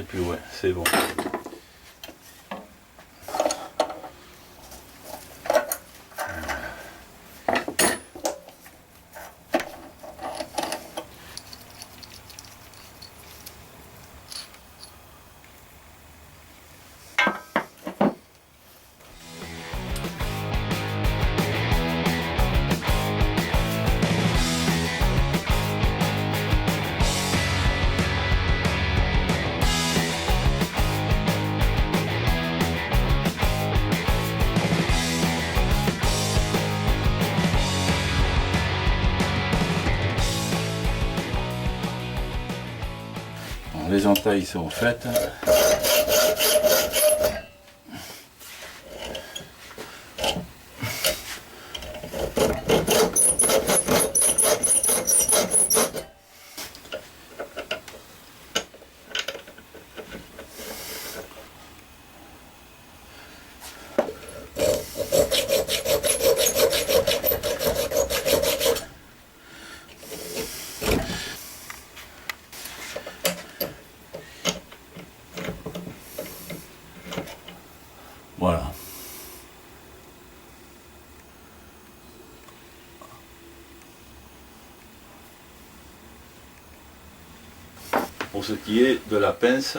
aller plus loin, c'est bon. Les entailles sont faites. Voilà. Pour ce qui est de la pince,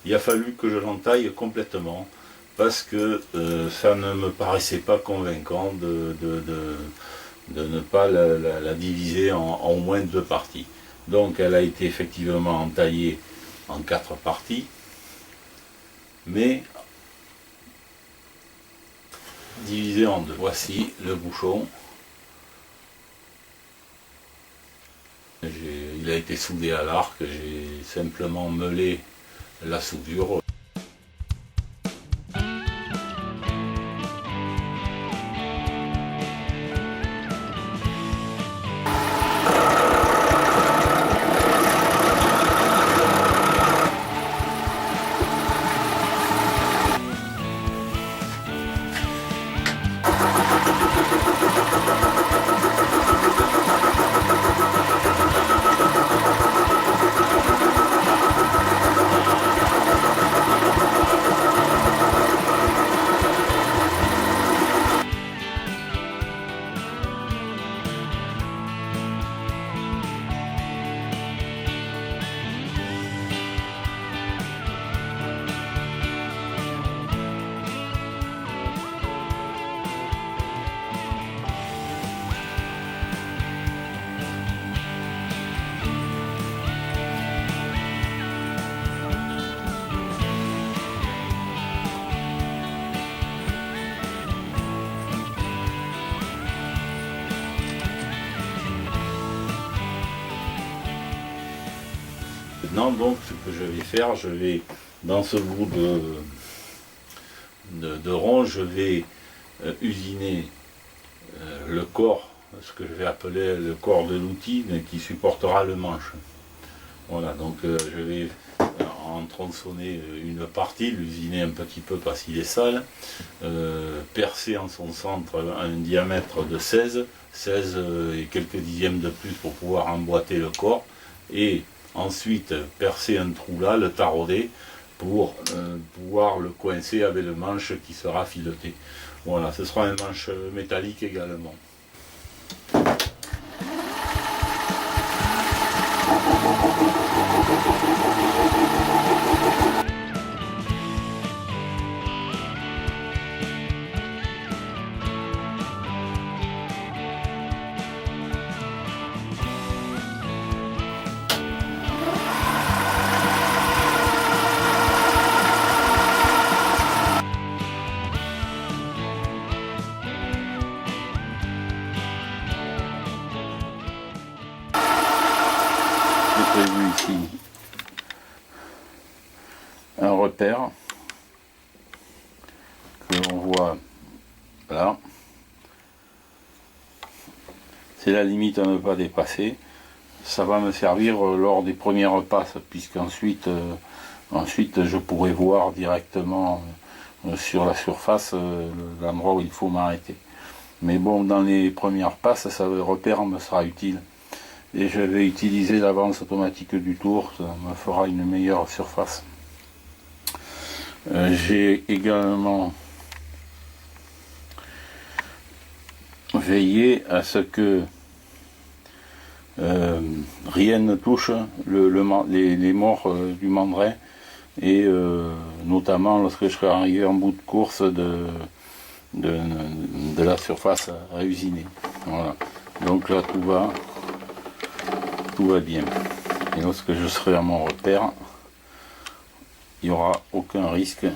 il a fallu que je l'entaille complètement parce que ça ne me paraissait pas convaincant de ne pas la diviser en au moins 2 parties. Donc elle a été effectivement entaillée en 4 parties, mais divisé en 2. Voici le bouchon. Il a été soudé à l'arc, j'ai simplement meulé la soudure. Maintenant, donc, ce que je vais faire, je vais, dans ce bout de rond, je vais usiner le corps, ce que je vais appeler le corps de l'outil, mais qui supportera le manche. Voilà, donc je vais en tronçonner une partie, l'usiner un petit peu parce qu'il est sale, percer en son centre un diamètre de 16 et quelques dixièmes de plus pour pouvoir emboîter le corps, et ensuite percer un trou là, le tarauder, pour pouvoir le coincer avec le manche qui sera fileté. Voilà, ce sera un manche métallique également. J'ai prévu ici un repère que l'on voit là. C'est la limite à ne pas dépasser. Ça va me servir lors des premières passes, puisqu'ensuite ensuite je pourrai voir directement sur la surface l'endroit où il faut m'arrêter. Mais bon, dans les premières passes, ça, le repère me sera utile. Et je vais utiliser l'avance automatique du tour, ça me fera une meilleure surface. J'ai également veillé à ce que rien ne touche les morts du mandrin, et notamment lorsque je serai arrivé en bout de course de la surface à usiner. Voilà. Donc là tout va bien. Et lorsque je serai à mon repère, il n'y aura aucun risque.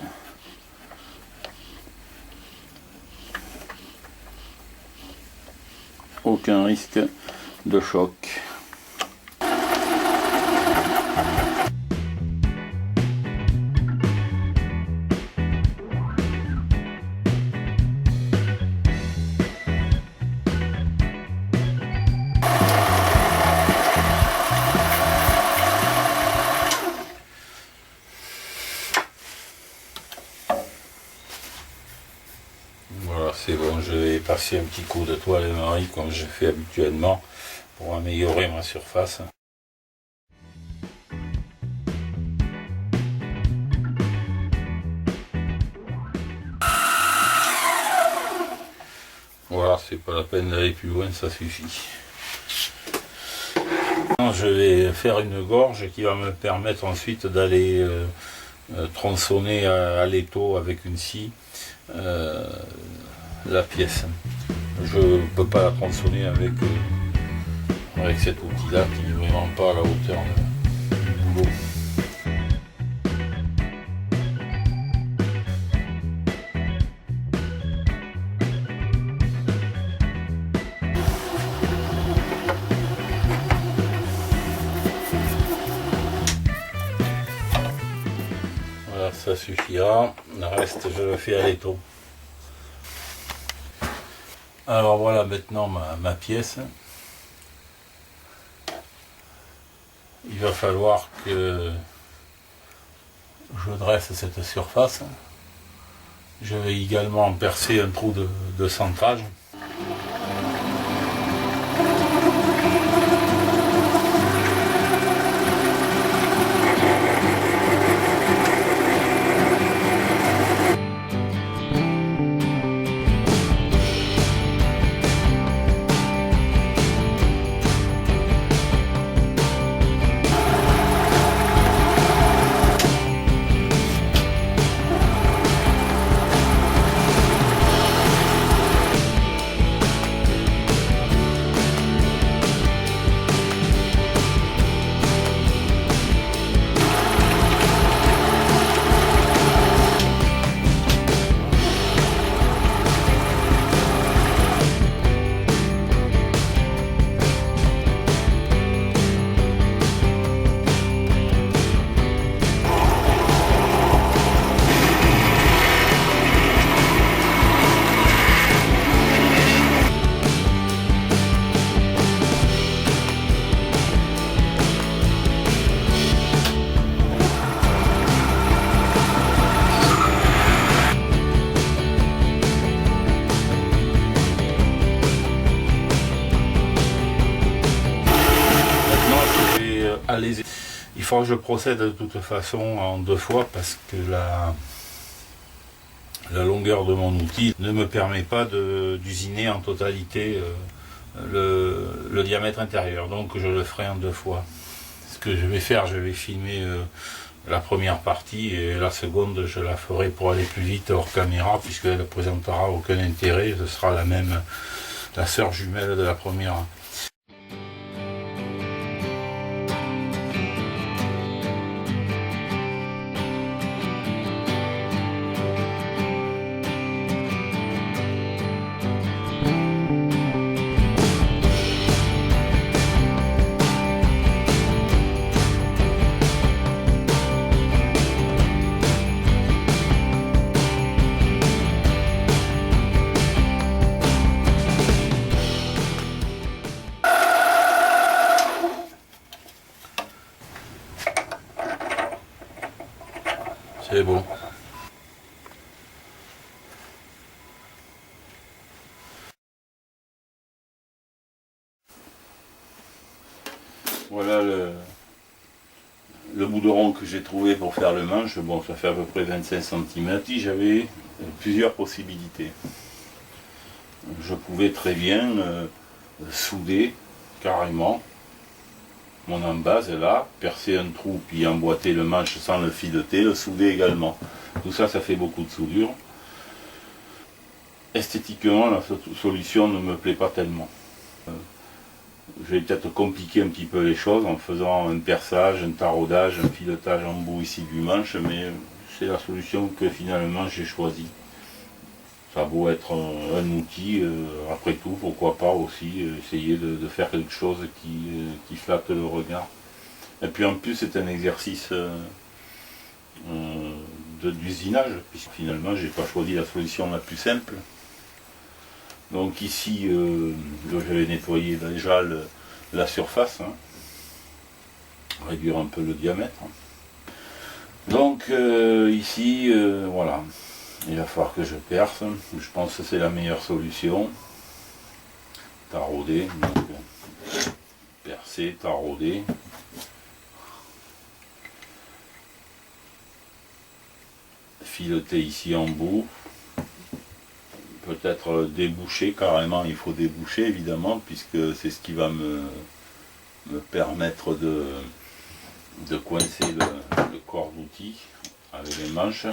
Aucun risque de choc. Voilà, c'est bon, je vais passer un petit coup de toile et Marie comme je fais habituellement pour améliorer ma surface. Voilà, c'est pas la peine d'aller plus loin, ça suffit. Je vais faire une gorge qui va me permettre ensuite d'aller tronçonner à l'étau avec une scie la pièce. Je ne peux pas la tronçonner avec cet outil là qui n'est vraiment pas à la hauteur du boulot. Voilà, ça suffira. Le reste je le fais à l'étau. Alors voilà maintenant ma pièce. Il va falloir que je dresse cette surface. Je vais également percer un trou de centrage. Il faut que je procède de toute façon en 2 fois parce que la longueur de mon outil ne me permet pas d'usiner en totalité le diamètre intérieur. Donc je le ferai en 2 fois. Ce que je vais faire, je vais filmer la première partie et la seconde je la ferai pour aller plus vite hors caméra puisqu'elle ne présentera aucun intérêt. Ce sera la sœur jumelle de la première. C'est bon. Voilà le bout de rond que j'ai trouvé pour faire le manche, bon ça fait à peu près 25 cm, j'avais plusieurs possibilités. Je pouvais très bien souder carrément mon embase là, percer un trou puis emboîter le manche sans le fileter, le souder également. Tout ça, ça fait beaucoup de soudure. Esthétiquement, la solution ne me plaît pas tellement. Je vais peut-être compliquer un petit peu les choses en faisant un perçage, un taraudage, un filetage en bout ici du manche, mais c'est la solution que finalement j'ai choisie. Ça a beau être un outil, après tout, pourquoi pas aussi essayer de faire quelque chose qui flatte le regard. Et puis en plus c'est un exercice d'usinage, puisque finalement j'ai pas choisi la solution la plus simple. Donc ici, je vais nettoyer déjà la surface, hein, réduire un peu le diamètre. Donc ici, voilà, il va falloir que je perce. Je pense que c'est la meilleure solution. Tarauder, donc percer, tarauder. Fileter ici en bout. Peut-être déboucher carrément, il faut déboucher évidemment, puisque c'est ce qui va me permettre de coincer le corps d'outil avec les manches.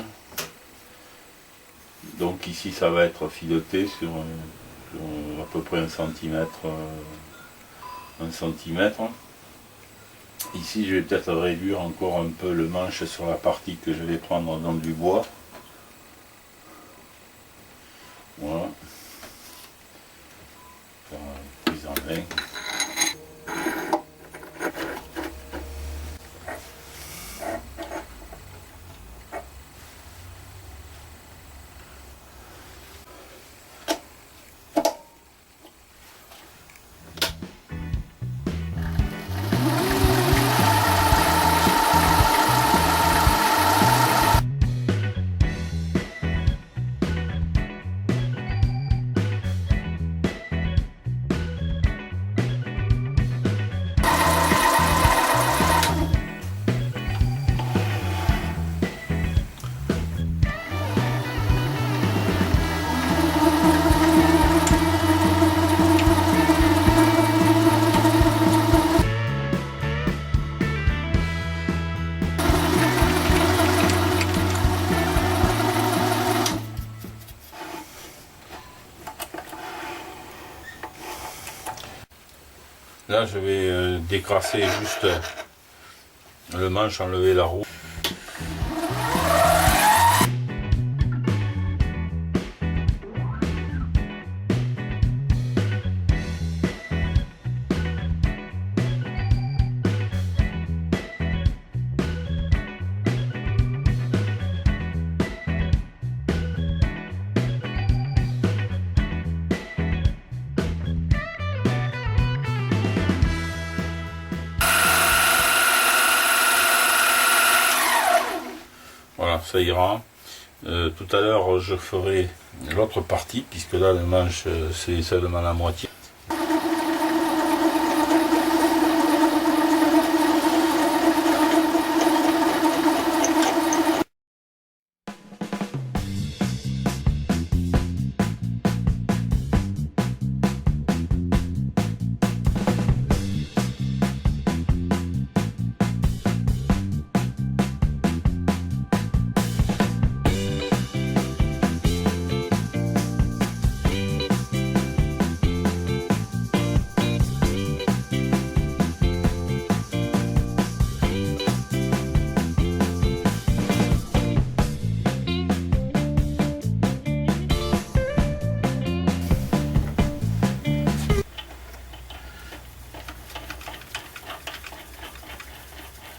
Donc ici ça va être fileté sur à peu près 1 centimètre. Ici je vais peut-être réduire encore un peu le manche sur la partie que je vais prendre dans du bois. Voilà. Faire une prise en main. Là je vais décrasser juste le manche, enlever la roue. Voilà, ça ira. Tout à l'heure, je ferai l'autre partie, puisque là, le manche, c'est seulement la moitié.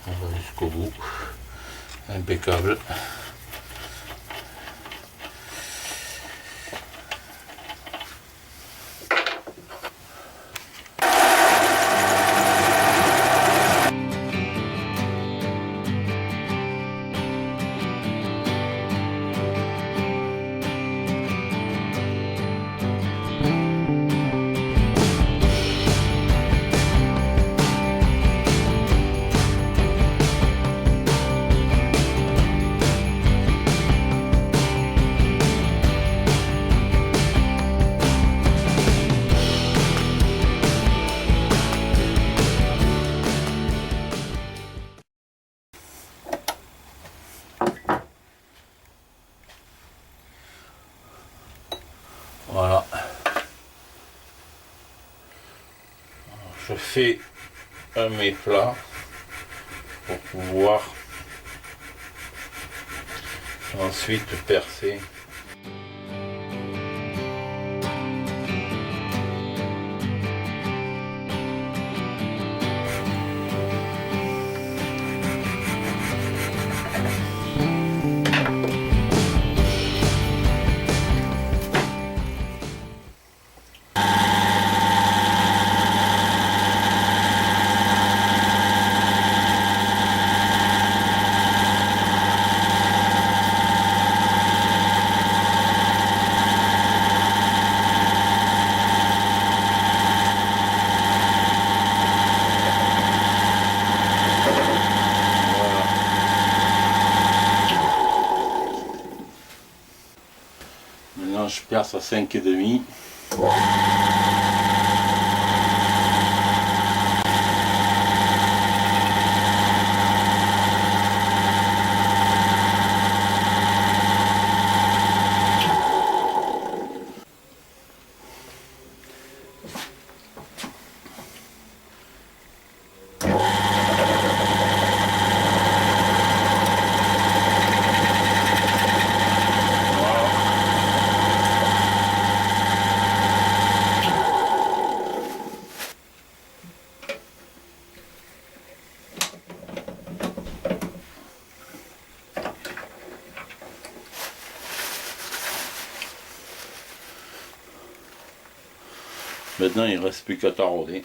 On va jusqu'au bout. Impeccable. fais un méflat pour pouvoir ensuite percer. Maintenant je perce à 5,5. Maintenant il ne reste plus qu'à tarauder.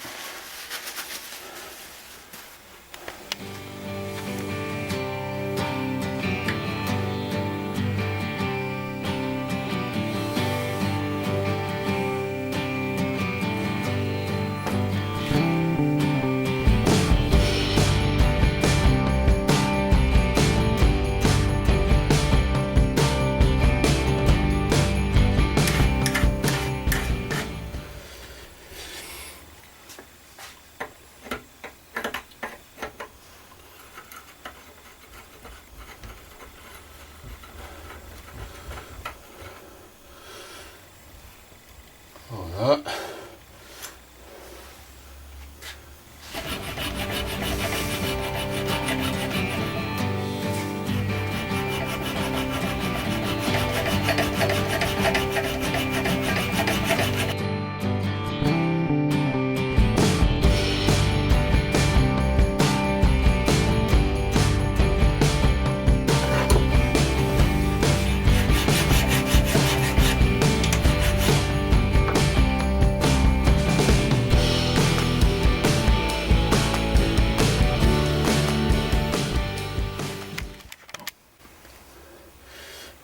Voilà.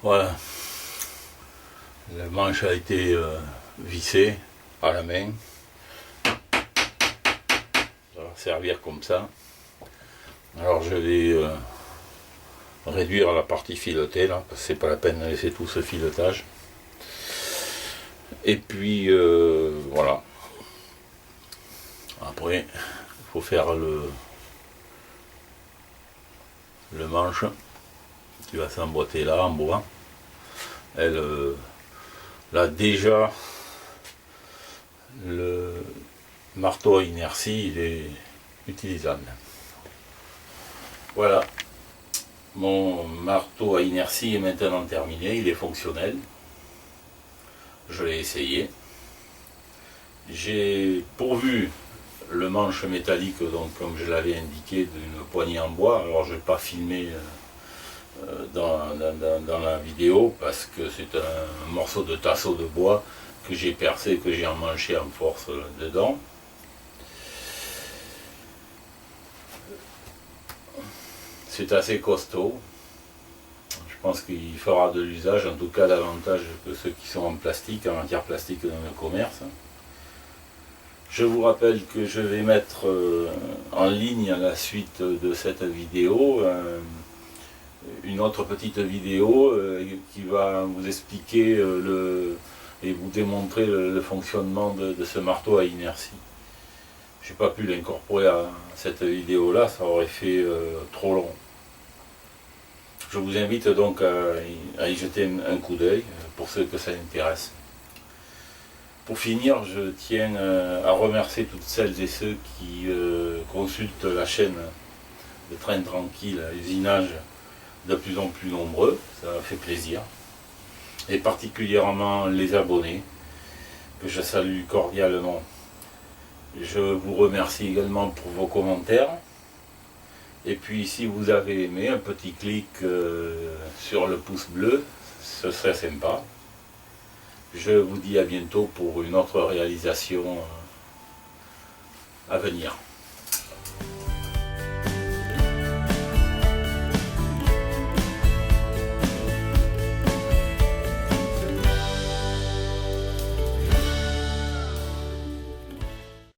Voilà, le manche a été vissé à la main, ça va servir comme ça. Alors je vais réduire la partie filetée là, parce que c'est pas la peine de laisser tout ce filetage. Et puis voilà, après il faut faire le manche qui va s'emboîter là en bois. Elle là déjà le marteau à inertie il est utilisable. Voilà, mon marteau à inertie est maintenant terminé, il est fonctionnel. Je l'ai essayé. J'ai pourvu le manche métallique, donc comme je l'avais indiqué, d'une poignée en bois. Alors je ne vais pas filmer dans la vidéo parce que c'est un morceau de tasseau de bois que j'ai percé, que j'ai emmanché en force dedans. C'est assez costaud. Je pense qu'il fera de l'usage, en tout cas davantage que ceux qui sont en plastique, en matière plastique dans le commerce. Je vous rappelle que je vais mettre en ligne à la suite de cette vidéo une autre petite vidéo qui va vous expliquer et vous démontrer le fonctionnement de ce marteau à inertie. Je n'ai pas pu l'incorporer à cette vidéo là, ça aurait fait trop long. Je vous invite donc à y jeter un coup d'œil pour ceux que ça intéresse. Pour finir, je tiens à remercier toutes celles et ceux qui consultent la chaîne de Train Tranquille à Usinage, de plus en plus nombreux, ça fait plaisir. Et particulièrement les abonnés, que je salue cordialement. Je vous remercie également pour vos commentaires. Et puis si vous avez aimé, un petit clic sur le pouce bleu, ce serait sympa. Je vous dis à bientôt pour une autre réalisation à venir.